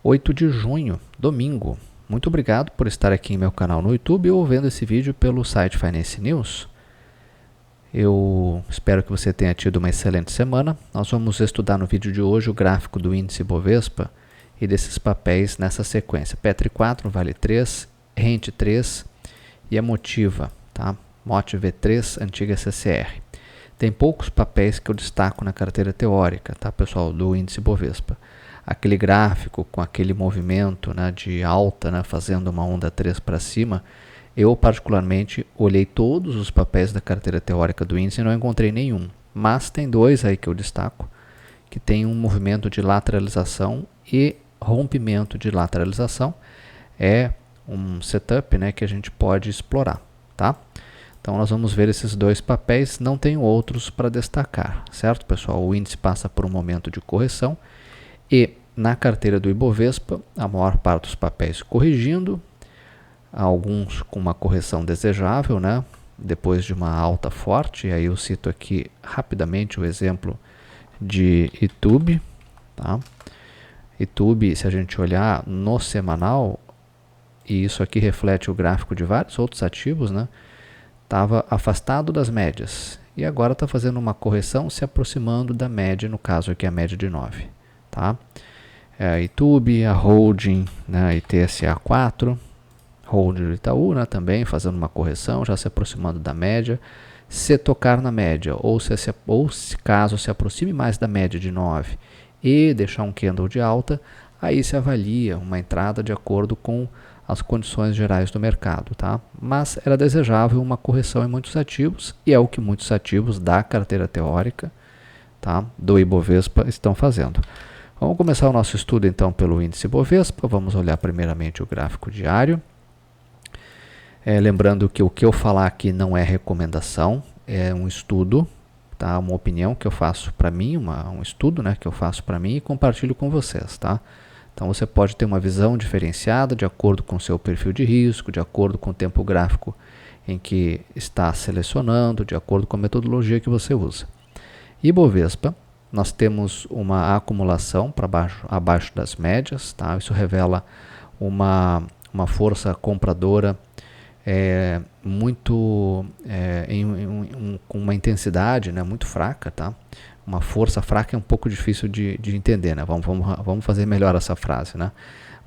8 de junho, domingo. Muito obrigado por estar aqui em meu canal no YouTube ou vendo esse vídeo pelo site Finance News. Eu espero que você tenha tido uma excelente semana. Nós vamos estudar no vídeo de hoje o gráfico do índice Bovespa e desses papéis nessa sequência. Petri 4, Vale 3, Rente 3 e a Motiva, tá? Mote V3, antiga CCR. Tem poucos papéis que eu destaco na carteira teórica, tá, pessoal, do índice Bovespa. Aquele gráfico com aquele movimento, né, de alta, né, fazendo uma onda 3 para cima, eu particularmente olhei todos os papéis da carteira teórica do índice e não encontrei nenhum. Mas tem dois aí que eu destaco, que tem um movimento de lateralização e rompimento de lateralização. É um setup, né, que a gente pode explorar, tá? Então nós vamos ver esses dois papéis, não tem outros para destacar, certo, pessoal? O índice passa por um momento de correção e na carteira do Ibovespa, a maior parte dos papéis corrigindo, alguns com uma correção desejável, né? Depois de uma alta forte. E aí eu cito aqui rapidamente o exemplo de YouTube, tá? YouTube, se a gente olhar no semanal, e isso aqui reflete o gráfico de vários outros ativos, né? Estava afastado das médias e agora está fazendo uma correção se aproximando da média, no caso aqui a média de 9. Tá? A YouTube, a Holding, né, a ITSA 4, Holding do Itaú, né, também fazendo uma correção, já se aproximando da média. Se tocar na média, ou se caso se aproxime mais da média de 9 e deixar um candle de alta, aí se avalia uma entrada de acordo com as condições gerais do mercado, tá? Mas era desejável uma correção em muitos ativos, e é o que muitos ativos da carteira teórica, tá, do Ibovespa estão fazendo. Vamos começar o nosso estudo então pelo índice Bovespa. Vamos olhar primeiramente o gráfico diário. Lembrando que o que eu falar aqui não é recomendação, é um estudo, tá? Uma opinião que eu faço para mim, um estudo, né, que eu faço para mim e compartilho com vocês, tá? Então você pode ter uma visão diferenciada de acordo com o seu perfil de risco, de acordo com o tempo gráfico em que está selecionando, de acordo com a metodologia que você usa. Ibovespa, nós temos uma acumulação para abaixo das médias, tá? Isso revela uma força compradora com uma intensidade, né, muito fraca, tá? Uma força fraca é um pouco difícil de entender, né? Vamos fazer melhor essa frase, né?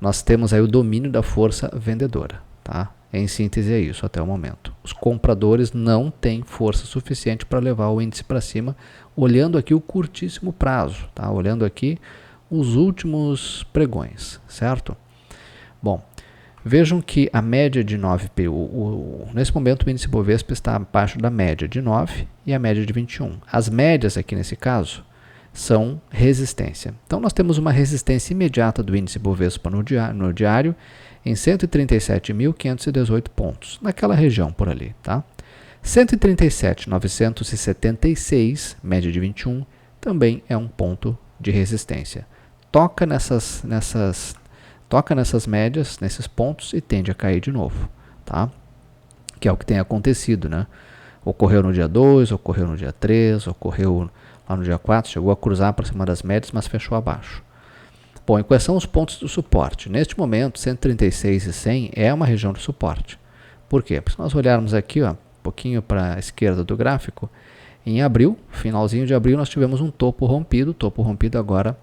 Nós temos aí o domínio da força vendedora, tá? Em síntese é isso até o momento. Os compradores não têm força suficiente para levar o índice para cima, olhando aqui o curtíssimo prazo, tá? Olhando aqui os últimos pregões, certo? Bom, vejam que a média de 9, nesse momento o índice Bovespa está abaixo da média de 9 e a média de 21. As médias aqui nesse caso são resistência. Então nós temos uma resistência imediata do índice Bovespa no diário em 137.518 pontos, naquela região por ali, tá? 137.976, média de 21, também é um ponto de resistência. Toca nessas médias, nesses pontos, e tende a cair de novo, tá? Que é o que tem acontecido, né? Ocorreu no dia 2, ocorreu no dia 3, ocorreu lá no dia 4, chegou a cruzar para cima das médias, mas fechou abaixo. Bom, e quais são os pontos do suporte? Neste momento, 136 e 100 é uma região de suporte. Por quê? Porque se nós olharmos aqui, ó, um pouquinho para a esquerda do gráfico, em abril, finalzinho de abril, nós tivemos um topo rompido. Topo rompido agora,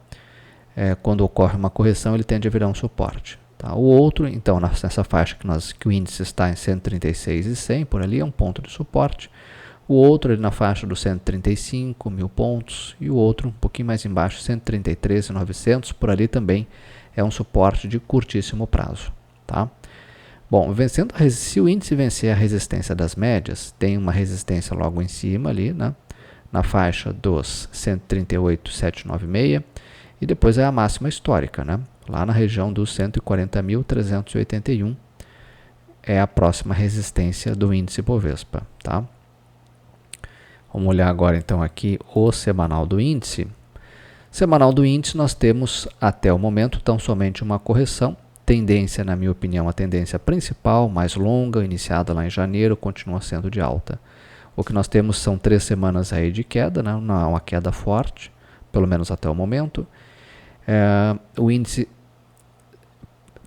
quando ocorre uma correção, ele tende a virar um suporte. Tá? O outro, então, nessa faixa que o índice está em 136 e 100, por ali é um ponto de suporte. O outro ali na faixa dos 135 mil pontos e o outro um pouquinho mais embaixo, 133.900, por ali também é um suporte de curtíssimo prazo. Tá? Bom, se o índice vencer a resistência das médias, tem uma resistência logo em cima ali, né? Na faixa dos 138.796 e depois é a máxima histórica, né? Lá na região dos 140.381 é a próxima resistência do índice Bovespa, tá? Vamos olhar agora então aqui o semanal do índice. Semanal do índice nós temos até o momento tão somente uma correção. Tendência, na minha opinião, a tendência principal, mais longa, iniciada lá em janeiro, continua sendo de alta. O que nós temos são 3 semanas aí de queda, né? Uma queda forte, pelo menos até o momento. O índice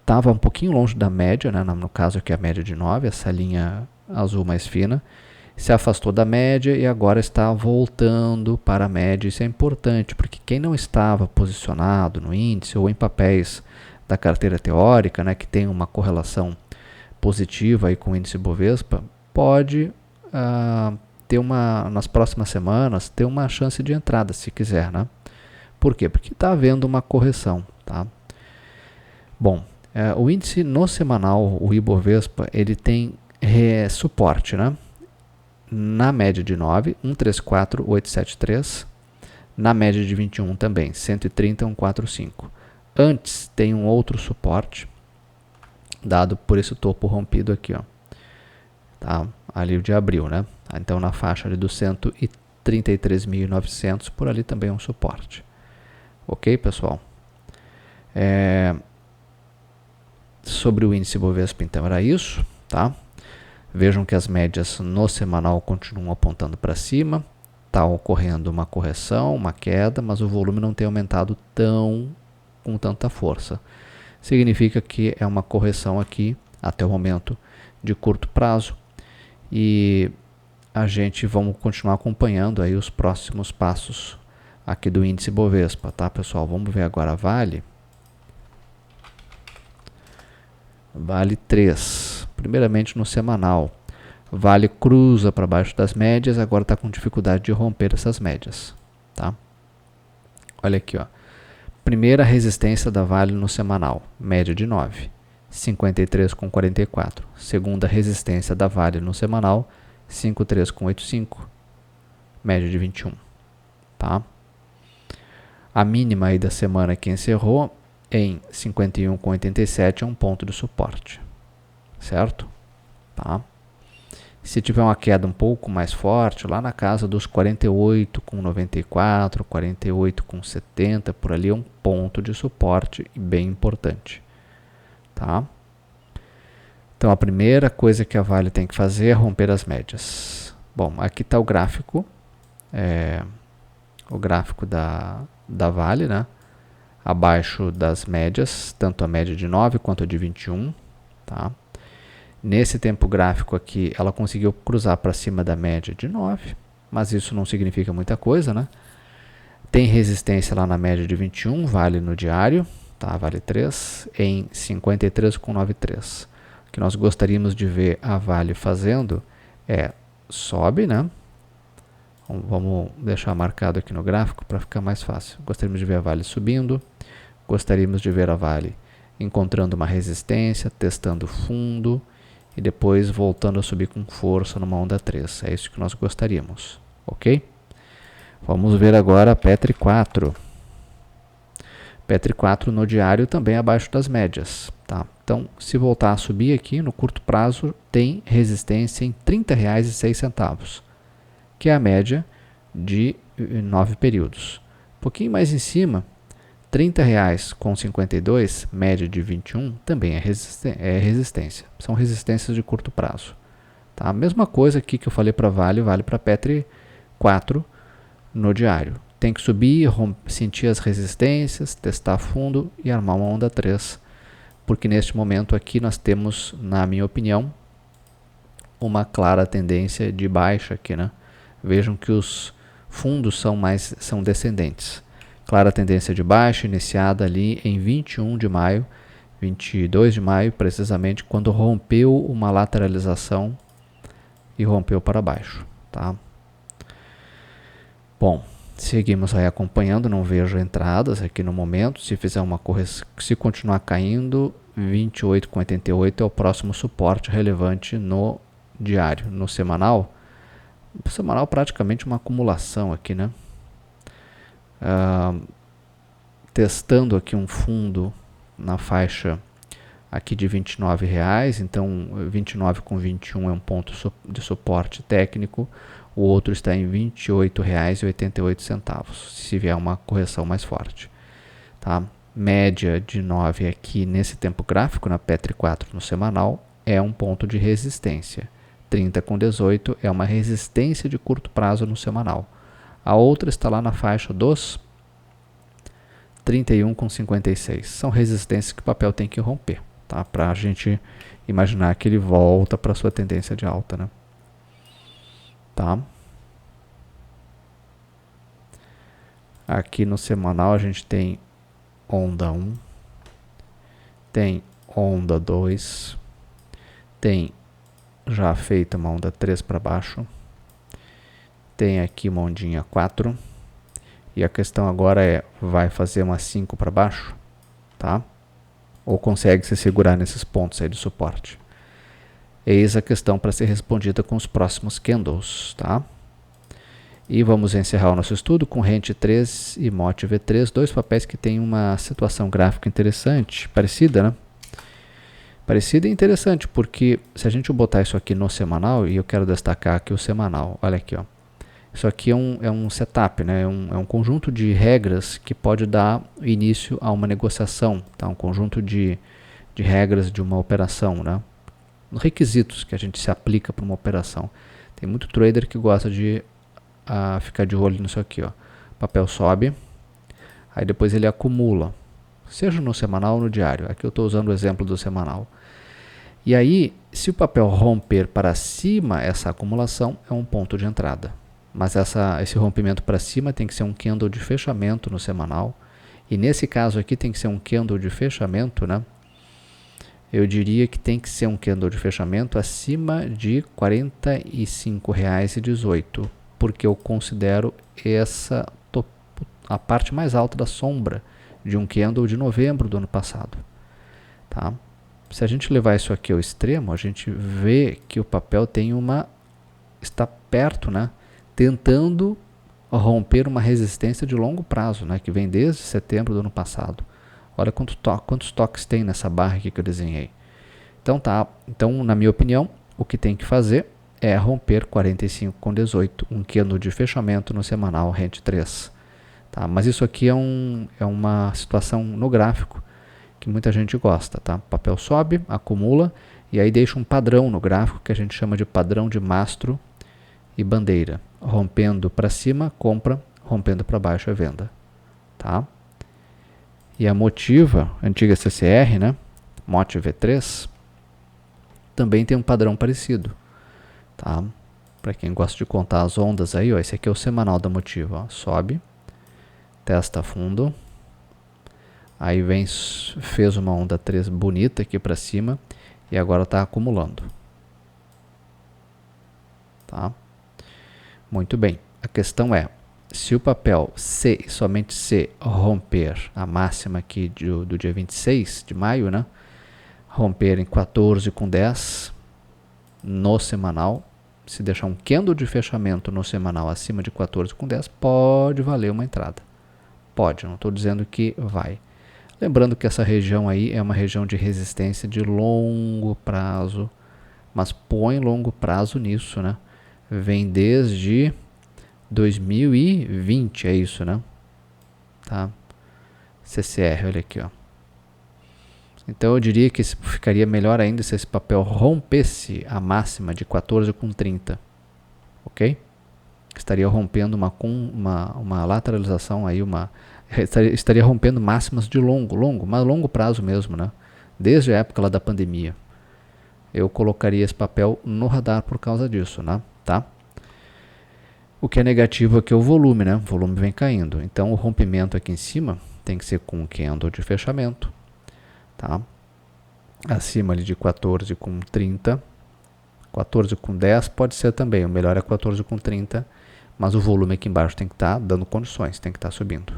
estava um pouquinho longe da média, né, no caso aqui a média de 9, essa linha azul mais fina, se afastou da média e agora está voltando para a média. Isso é importante, porque quem não estava posicionado no índice ou em papéis da carteira teórica, né, que tem uma correlação positiva aí com o índice Bovespa, pode nas próximas semanas, ter uma chance de entrada, se quiser, né? Por quê? Porque está havendo uma correção, tá? Bom, o índice no semanal, o Ibovespa, ele tem suporte, né? Na média de 9, 134,873. Na média de 21 também, 130,145. Antes tem um outro suporte, dado por esse topo rompido aqui, ó. Tá? Ali o de abril, né? Então na faixa ali dos 133.900, por ali também é um suporte. Ok, pessoal? Sobre o índice Bovespa, então, era isso, tá? Vejam que as médias no semanal continuam apontando para cima. Está ocorrendo uma correção, uma queda, mas o volume não tem aumentado com tanta força. Significa que é uma correção aqui, até o momento, de curto prazo. E a gente vamos continuar acompanhando aí os próximos passos aqui do índice Bovespa, tá, pessoal? Vamos ver agora a Vale. Vale 3. Primeiramente no semanal. Vale cruza para baixo das médias, agora está com dificuldade de romper essas médias. Tá? Olha aqui, ó. Primeira resistência da Vale no semanal, média de 9, 53,44. Segunda resistência da Vale no semanal, 53,85, média de 21. Tá? A mínima aí da semana que encerrou em 51,87 é um ponto de suporte. Certo? Tá? Se tiver uma queda um pouco mais forte, lá na casa dos 48,94, 48,70, por ali é um ponto de suporte bem importante. Tá? Então a primeira coisa que a Vale tem que fazer é romper as médias. Bom, aqui está o gráfico, da Vale, né? Abaixo das médias, tanto a média de 9 quanto a de 21. Tá? Nesse tempo gráfico aqui, ela conseguiu cruzar para cima da média de 9, mas isso não significa muita coisa, né? Tem resistência lá na média de 21, Vale no diário, tá? Vale 3, em 53,93. O que nós gostaríamos de ver a Vale fazendo é sobe, né? Vamos deixar marcado aqui no gráfico para ficar mais fácil. Gostaríamos de ver a Vale subindo, gostaríamos de ver a Vale encontrando uma resistência, testando fundo, e depois voltando a subir com força numa onda 3. É isso que nós gostaríamos, ok? Vamos ver agora a Petri 4. Petri 4 no diário também abaixo das médias. Tá? Então, se voltar a subir aqui, no curto prazo, tem resistência em R$ 30,06, que é a média de 9 períodos. Um pouquinho mais em cima, R$ 30,52, média de 21, também é resistência. São resistências de curto prazo. Tá? A mesma coisa aqui que eu falei para vale para Petri 4 no diário. Tem que subir, sentir as resistências, testar fundo e armar uma onda 3. Porque neste momento aqui nós temos, na minha opinião, uma clara tendência de baixa aqui, né? Vejam que os fundos são descendentes. Clara tendência de baixa, iniciada ali em 21 de maio, 22 de maio, precisamente, quando rompeu uma lateralização e rompeu para baixo. Tá? Bom, seguimos aí acompanhando, não vejo entradas aqui no momento. Se fizer uma correção, se continuar caindo, 28,88 é o próximo suporte relevante no diário. No semanal, praticamente uma acumulação aqui, né? Testando aqui um fundo na faixa aqui de R$ 29,00, então 29 com 21 é um ponto de suporte técnico, o outro está em R$ 28,88, se vier uma correção mais forte. Tá? Média de 9 aqui nesse tempo gráfico, na Petri 4 no semanal, é um ponto de resistência. 30 com 18 é uma resistência de curto prazo no semanal. A outra está lá na faixa dos 31,56. São resistências que o papel tem que romper. tá? Para a gente imaginar que ele volta para sua tendência de alta, né? Tá? Aqui no semanal a gente tem onda 1, tem onda 2, tem já feita uma onda 3 para baixo, tem aqui uma ondinha 4, e a questão agora é, vai fazer uma 5 para baixo, tá? Ou consegue se segurar nesses pontos aí de suporte? Eis a questão para ser respondida com os próximos candles, tá? E vamos encerrar o nosso estudo com Rente 3 e Mote V3, dois papéis que têm uma situação gráfica interessante, parecida, né? Parecida e interessante, porque se a gente botar isso aqui no semanal, e eu quero destacar aqui o semanal, olha aqui, ó. Isso aqui é um setup, né? É um conjunto de regras que pode dar início a uma negociação, tá? Um conjunto de regras de uma operação, né? Requisitos que a gente se aplica para uma operação. Tem muito trader que gosta de ficar de olho nisso aqui, ó. O papel sobe, aí depois ele acumula, seja no semanal ou no diário. Aqui eu estou usando o exemplo do semanal. E aí, se o papel romper para cima, essa acumulação é um ponto de entrada. Mas esse rompimento para cima tem que ser um candle de fechamento no semanal. E nesse caso aqui tem que ser um candle de fechamento, né? Eu diria que tem que ser um candle de fechamento acima de R$ 45,18, porque eu considero essa a parte mais alta da sombra de um candle de novembro do ano passado, tá? Se a gente levar isso aqui ao extremo, a gente vê que o papel tem está perto, né? Tentando romper uma resistência de longo prazo, né? Que vem desde setembro do ano passado. Olha quantos toques tem nessa barra aqui que eu desenhei. Então tá. Então, na minha opinião, o que tem que fazer é romper 45,18, um candle de fechamento no semanal Rente 3. Tá? Mas isso aqui é uma situação no gráfico que muita gente gosta, tá? O papel sobe, acumula e aí deixa um padrão no gráfico que a gente chama de padrão de mastro e bandeira. Rompendo para cima, compra, rompendo para baixo é venda, tá? E a Motiva, antiga CCR, né? Mote V3, também tem um padrão parecido, tá? Para quem gosta de contar as ondas aí, ó, esse aqui é o semanal da Motiva, ó, sobe, testa fundo, aí fez uma onda 3 bonita aqui para cima e agora está acumulando, tá? Muito bem, a questão é, se o papel C e somente C romper a máxima aqui do dia 26 de maio, né? Romper em 14,10 no semanal, se deixar um candle de fechamento no semanal acima de 14,10, pode valer uma entrada. Pode, não estou dizendo que vai. Lembrando que essa região aí é uma região de resistência de longo prazo, mas põe longo prazo nisso, né? Vem desde 2020, é isso, né? Tá? CCR, olha aqui, ó. Então eu diria que ficaria melhor ainda se esse papel rompesse a máxima de 14,30, ok? Estaria rompendo uma lateralização aí, estaria rompendo máximas de longo prazo mesmo, né? Desde a época lá da pandemia. Eu colocaria esse papel no radar por causa disso, né? Tá? O que é negativo aqui é o volume, né? O volume vem caindo. Então o rompimento aqui em cima tem que ser com um candle de fechamento, tá? Acima ali de 14,30, 14,10 pode ser também, o melhor é 14,30, mas o volume aqui embaixo tem que estar dando condições, tem que estar subindo,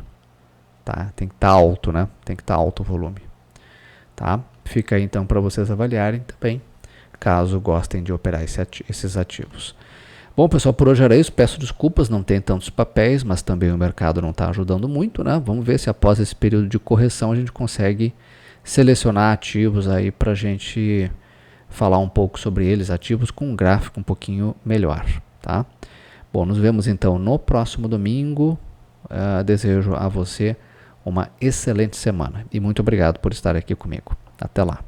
tá? Tem que estar alto, né? Tem que estar alto o volume, tá? Fica aí então para vocês avaliarem também, caso gostem de operar esses ativos. Bom, pessoal, por hoje era isso. Peço desculpas, não tem tantos papéis, mas também o mercado não está ajudando muito, né? Vamos ver se após esse período de correção a gente consegue selecionar ativos aí para a gente falar um pouco sobre eles, ativos com um gráfico um pouquinho melhor, tá? Bom, nos vemos então no próximo domingo. Desejo a você uma excelente semana e muito obrigado por estar aqui comigo. Até lá.